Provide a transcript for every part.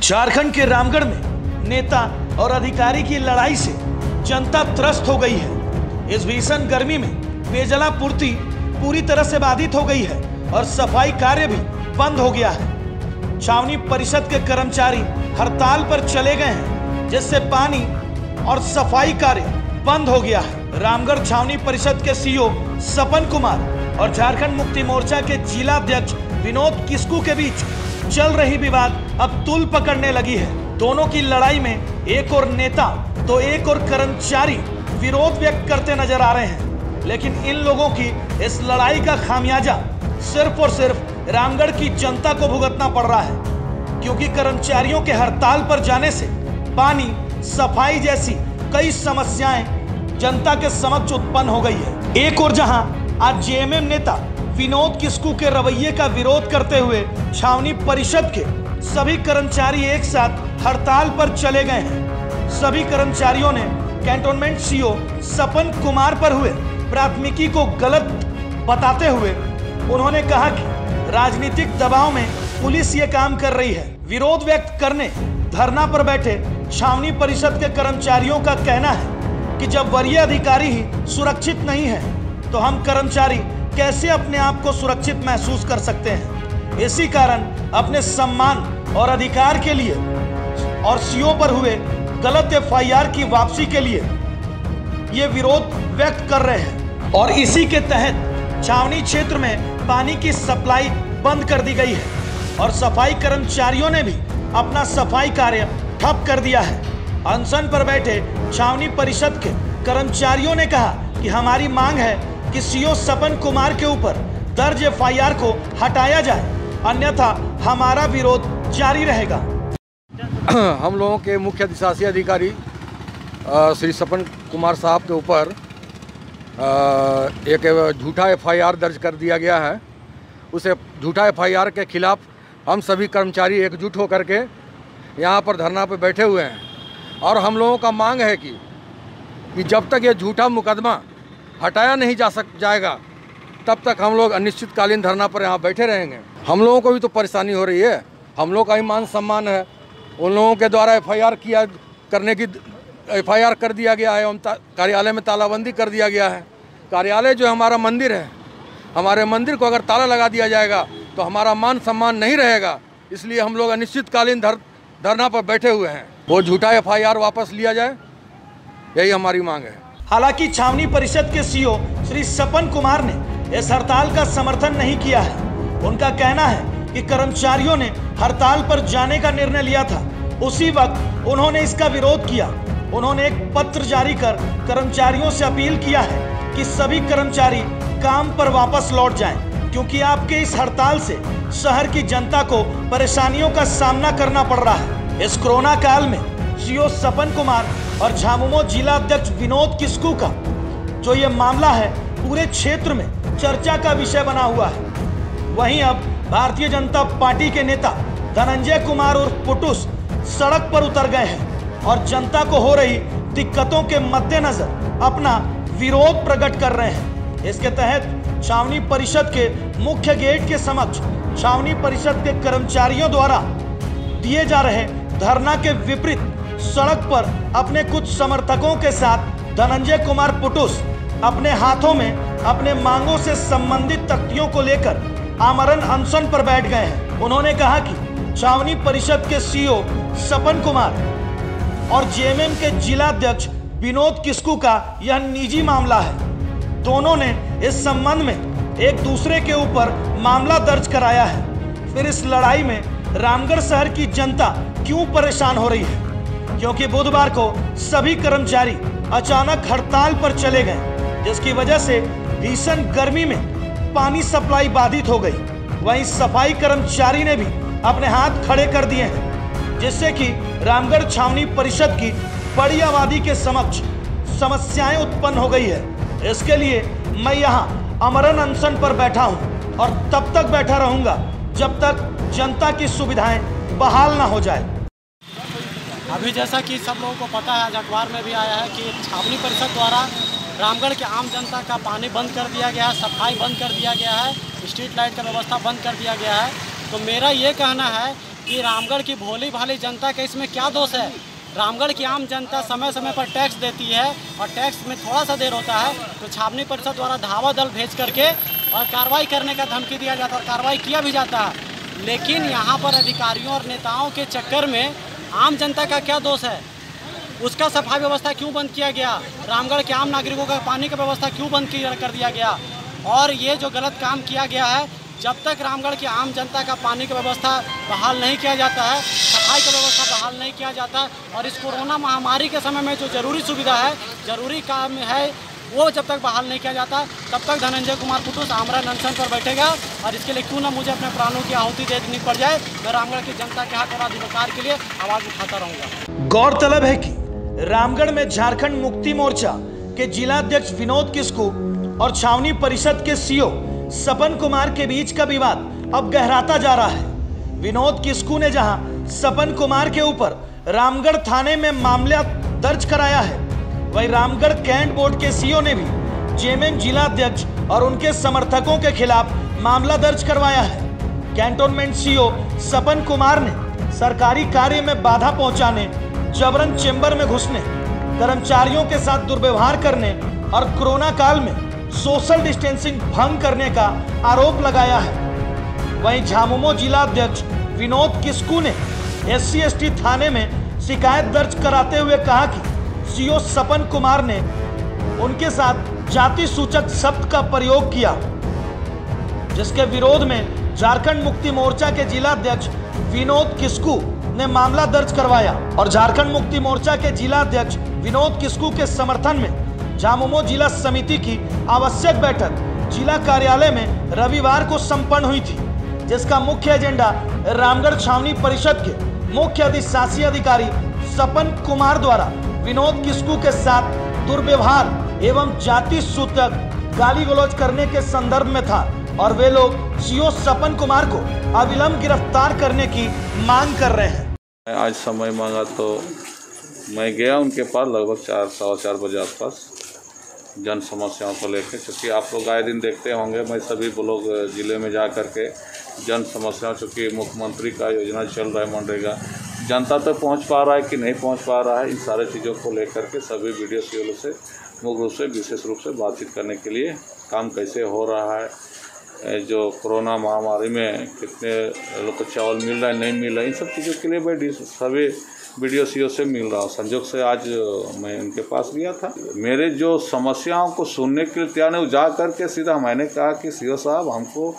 झारखंड के रामगढ़ में नेता और अधिकारी की लड़ाई से जनता त्रस्त हो गई है। इस भीषण गर्मी में पेयजल पूर्ति पूरी तरह से बाधित हो गई है और सफाई कार्य भी बंद हो गया है। छावनी परिषद के कर्मचारी हड़ताल पर चले गए हैं, जिससे पानी और सफाई कार्य बंद हो गया है। रामगढ़ छावनी परिषद के सीईओ सपन कुमार और झारखंड मुक्ति मोर्चा के जिला अध्यक्ष विनोद किस्कू के बीच चल रही विवाद अब तूल पकड़ने लगी है। दोनों की लड़ाई में एक और नेता तो एक और कर्मचारी विरोध व्यक्त करते नजर आ रहे हैं, लेकिन इन लोगों की इस लड़ाई का खामियाजा सिर्फ और सिर्फ रामगढ़ की जनता को भुगतना पड़ रहा है, क्योंकि कर्मचारियों के हड़ताल पर जाने से पानी, सफाई जैसी कई समस्याएं जनता के समक्ष उत्पन्न हो गई है। एक और जहां आज जेएमएम नेता विनोद किस्कू के रवैये का विरोध करते हुए छावनी परिषद के सभी कर्मचारी एक साथ हड़ताल पर चले गए हैं। सभी कर्मचारियों ने कैंटोनमेंट सीईओ सपन कुमार पर हुए प्राथमिकी को गलत बताते हुए उन्होंने कहा कि राजनीतिक दबाव में पुलिस ये काम कर रही है। विरोध व्यक्त करने धरना पर बैठे छावनी परिषद के कर्मचारियों का कहना है कि जब वरीय अधिकारी ही सुरक्षित नहीं है तो हम कर्मचारी कैसे अपने आप को सुरक्षित महसूस कर सकते हैं। इसी कारण अपने सम्मान और अधिकार के लिए और सीओ पर हुए गलत एफआईआर की वापसी के लिए ये विरोध व्यक्त कर रहे हैं। और इसी के तहत छावनी क्षेत्र में पानी की सप्लाई बंद कर दी गई है और सफाई कर्मचारियों ने भी अपना सफाई कार्य ठप कर दिया है। अनशन पर बैठे छावनी परिषद के कर्मचारियों ने कहा कि हमारी मांग है कि सीईओ सपन कुमार के ऊपर दर्ज एफआईआर को हटाया जाए, अन्यथा हमारा विरोध जारी रहेगा। हम लोगों के मुख्य अधिशासी अधिकारी श्री सपन कुमार साहब के ऊपर एक झूठा एफआईआर दर्ज कर दिया गया है। उस झूठा एफआईआर के खिलाफ हम सभी कर्मचारी एकजुट होकर के यहाँ पर धरना पर बैठे हुए हैं और हम लोगों का मांग है कि जब तक ये झूठा मुकदमा हटाया नहीं जाएगा तब तक हम लोग अनिश्चितकालीन धरना पर यहाँ बैठे रहेंगे। हम लोगों को भी तो परेशानी हो रही है, हम लोग का ही मान सम्मान है। उन लोगों के द्वारा एफआईआर कर दिया गया है एवं कार्यालय में तालाबंदी कर दिया गया है। कार्यालय जो हमारा मंदिर है, हमारे मंदिर को अगर ताला लगा दिया जाएगा तो हमारा मान सम्मान नहीं रहेगा। इसलिए हम लोग अनिश्चितकालीन धरना पर बैठे हुए हैं। वो झूठा एफआईआर वापस लिया जाए, यही हमारी मांग है। हालांकि छावनी परिषद के सीईओ श्री सपन कुमार ने इस हड़ताल का समर्थन नहीं किया है। उनका कहना है कि कर्मचारियों ने हड़ताल पर जाने का निर्णय लिया था, उसी वक्त उन्होंने इसका विरोध किया। उन्होंने एक पत्र जारी कर कर्मचारियों से अपील किया है कि सभी कर्मचारी काम पर वापस लौट जाएं, क्योंकि आपके इस हड़ताल से शहर की जनता को परेशानियों का सामना करना पड़ रहा है। इस कोरोना काल में सीईओ सपन कुमार और झामुमो जिला अध्यक्ष विनोद किस्कू का जो ये मामला है पूरे क्षेत्र में चर्चा का विषय बना हुआ है। वहीं अब भारतीय जनता पार्टी के नेता धनंजय कुमार और पुटुस सड़क पर उतर गए हैं और जनता को हो रही दिक्कतों के मद्देनजर अपना विरोध प्रकट कर रहे हैं। इसके तहत छावनी परिषद के मुख्य गेट के समक्ष छावनी परिषद के कर्मचारियों द्वारा दिए जा रहे धरना के विपरीत सड़क पर अपने कुछ समर्थकों के साथ धनंजय कुमार पुटुस अपने हाथों में अपने मांगों से संबंधित तख्तियों को लेकर आमरण अनशन पर बैठ गए हैं। उन्होंने कहा कि छावनी परिषद के सीईओ सपन कुमार और जेएमएम के जिला अध्यक्ष विनोद किस्कू का यह निजी मामला है। दोनों ने इस संबंध में एक दूसरे के ऊपर मामला दर्ज कराया है। फिर इस लड़ाई में रामगढ़ शहर की जनता क्यों परेशान हो रही है? क्योंकि बुधवार को सभी कर्मचारी अचानक हड़ताल पर चले गए, जिसकी वजह से भीषण गर्मी में पानी सप्लाई बाधित हो गई। वहीं सफाई कर्मचारी ने भी अपने हाथ खड़े कर दिए हैं, जिससे कि रामगढ़ छावनी परिषद की बड़ी आबादी के समक्ष समस्याएं उत्पन्न हो गई है। इसके लिए मैं यहाँ आमरण अनशन पर बैठा हूँ और तब तक बैठा रहूँगा जब तक जनता की सुविधाएं बहाल ना हो जाए। अभी जैसा कि सब लोगों को पता है, आज अखबार में भी आया है कि छावनी परिषद द्वारा रामगढ़ के आम जनता का पानी बंद कर दिया गया है, सफाई बंद कर दिया गया है, स्ट्रीट लाइट का व्यवस्था बंद कर दिया गया है। तो मेरा ये कहना है कि रामगढ़ की भोली भाली जनता का इसमें क्या दोष है। रामगढ़ की आम जनता समय समय पर टैक्स देती है और टैक्स में थोड़ा सा देर होता है तो छावनी परिषद द्वारा धावा दल भेज करके और कार्रवाई करने का धमकी दिया जाता है और कार्रवाई किया भी जाता है। लेकिन यहाँ पर अधिकारियों और नेताओं के चक्कर में आम जनता का क्या दोष है? उसका सफाई व्यवस्था क्यों बंद किया गया? रामगढ़ के आम नागरिकों का पानी का व्यवस्था क्यों बंद कर दिया गया? और ये जो गलत काम किया गया है, जब तक रामगढ़ की आम जनता का पानी का व्यवस्था बहाल नहीं किया जाता है, सफाई का व्यवस्था बहाल नहीं किया जाता है और इस कोरोना महामारी के समय में जो जरूरी सुविधा है, जरूरी काम है, वो जब तक बहाल नहीं किया जाता तब तक धनंजय कुमार कुटुस आमरण अनशन पर बैठेगा। और इसके लिए क्यों ना मुझे अपने प्राणों की आहुति देनी पड़ जाए, मैं रामगढ़ की जनता के हक और अधिकार के लिए आवाज़ उठाता रहूँगा। गौरतलब है कि रामगढ़ में झारखंड मुक्ति मोर्चा के जिलाध्यक्ष विनोद किस्कू और छावनी परिषद के सीओ सपन कुमार के बीच का विवाद अब गहराता जा रहा है। विनोद किस्कू ने जहां सपन कुमार के ऊपर रामगढ़ थाने में मामला दर्ज कराया है, वहीं रामगढ़ कैंट बोर्ड के सीओ ने भी जेएमएम जिलाध्यक्ष और उनके समर्थकों के खिलाफ मामला दर्ज करवाया है। कैंटोनमेंट सीओ सपन कुमार ने सरकारी कार्य में बाधा पहुंचाने, जबरन चेंबर में घुसने, कर्मचारियों के साथ दुर्व्यवहार करने और कोरोना काल में सोशल डिस्टेंसिंग भंग करने का आरोप लगाया है। वहीं झामुमो जिलाध्यक्ष विनोद किस्कू ने SC/ST थाने में शिकायत दर्ज कराते हुए कहा कि सीओ सपन कुमार ने उनके साथ जाति सूचक शब्द का प्रयोग किया, जिसके विरोध में झारखंड मुक्ति मोर्चा के जिलाध्यक्ष विनोद किस्कू ने मामला दर्ज करवाया और झारखंड मुक्ति मोर्चा के जिलाध्यक्ष विनोद किस्कू के समर्थन में झामुमो जिला समिति की आवश्यक बैठक जिला कार्यालय में रविवार को संपन्न हुई थी, जिसका मुख्य एजेंडा रामगढ़ छावनी परिषद के मुख्य अधिशासी अधिकारी सपन कुमार द्वारा विनोद किस्कू के साथ दुर्व्यवहार एवं जाति सूचक गाली गलौज करने के संदर्भ में था और वे लोग सीओ सपन कुमार को अविलंब गिरफ्तार करने की मांग कर रहे हैं। आज समय मांगा तो मैं गया उनके पास लगभग 4-4:15 बजे आसपास जन समस्याओं को लेकर, क्योंकि आप लोग आए दिन देखते होंगे मैं सभी लोग ज़िले में जा कर के जन समस्याओं, चूँकि मुख्यमंत्री का योजना चल रहा है मनरेगा, जनता तक पहुंच पा रहा है कि नहीं पहुंच पा रहा है, इन सारे चीज़ों को लेकर के सभी वीडियो सीओ से मुख्य रूप से विशेष रूप से बातचीत करने के लिए काम कैसे हो रहा है, जो कोरोना महामारी में कितने लोग को चावल मिल रहा है नहीं मिल रहा है, इन सब चीज़ों के लिए मैं सभी वीडियो सीओ से मिल रहा हूँ। संजोग से आज मैं उनके पास गया था, मेरे जो समस्याओं को सुनने के लिए तैयार नहीं, जा करके सीधा मैंने कहा कि सीओ साहब हमको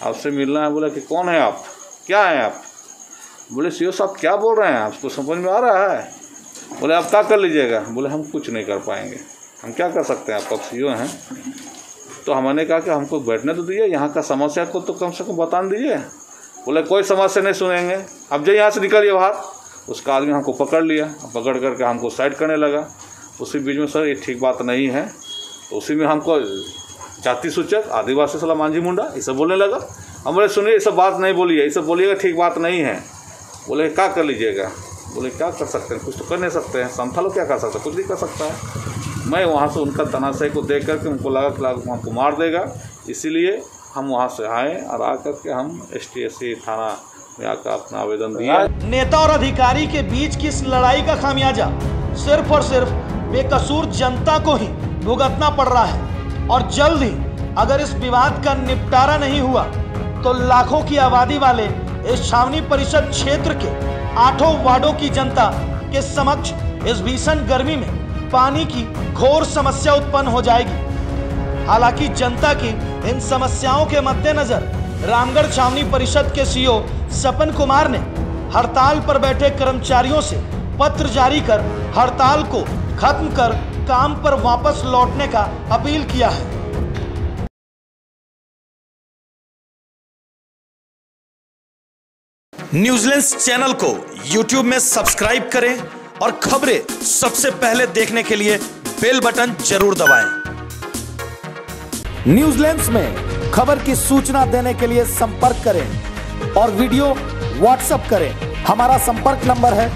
आपसे मिलना है। बोला कि कौन है आप, क्या हैं आप? बोले सीओ साहब क्या बोल रहे हैं, आपको समझ में आ रहा है? बोले आप क्या कर लीजिएगा? बोले हम कुछ नहीं कर पाएंगे, हम क्या कर सकते हैं, आप सीओ हैं। तो हमने कहा कि हमको बैठने तो दीजिए, यहाँ का समस्या को तो कम से कम बता दीजिए। बोले कोई समस्या नहीं सुनेंगे, अब जाइए यहाँ से निकलिए बाहर। उसका आदमी हमको पकड़ लिया, पकड़ करके हमको साइड करने लगा। उसी बीच में सर ये ठीक बात नहीं है, तो उसी में हमको जाति सूचक, आदिवासी सला मांझी मुंडा ये सब बोलने लगा। हम बोले सुनिए ये सब बात नहीं बोलिए, ये सब बोलिएगा ठीक बात नहीं है। बोले क्या कर लीजिएगा? बोले क्या कर सकते हैं, कुछ तो कर नहीं सकते हैं, संथा लोग क्या कर सकते हैं, कुछ नहीं कर सकता है। मैं वहाँ से उनका तनाशाही को देख करके उनको लगा कि हमको मार देगा, इसीलिए हम वहाँ से आए और आ करके हम ST/SC थाना में आकर अपना आवेदन दिया। नेता और अधिकारी के बीच की इस लड़ाई का खामियाजा सिर्फ और सिर्फ बेकसूर जनता को ही भुगतना पड़ रहा है और जल्द ही अगर इस विवाद का निपटारा नहीं हुआ तो लाखों की आबादी वाले इस छावनी परिषद क्षेत्र के 8 वार्डों की जनता के समक्ष इस भीषण गर्मी में पानी की घोर समस्या उत्पन्न हो जाएगी। हालांकि जनता की इन समस्याओं के मद्देनजर रामगढ़ छावनी परिषद के सीओ सपन कुमार ने हड़ताल पर बैठे कर्मचारियों से पत्र जारी कर हड़ताल को खत्म कर काम पर वापस लौटने का अपील किया है। न्यूजीलैंड चैनल को YouTube में सब्सक्राइब करें और खबरें सबसे पहले देखने के लिए बेल बटन जरूर दबाएं। न्यूजीलैंड में खबर की सूचना देने के लिए संपर्क करें और वीडियो व्हाट्सएप करें। हमारा संपर्क नंबर है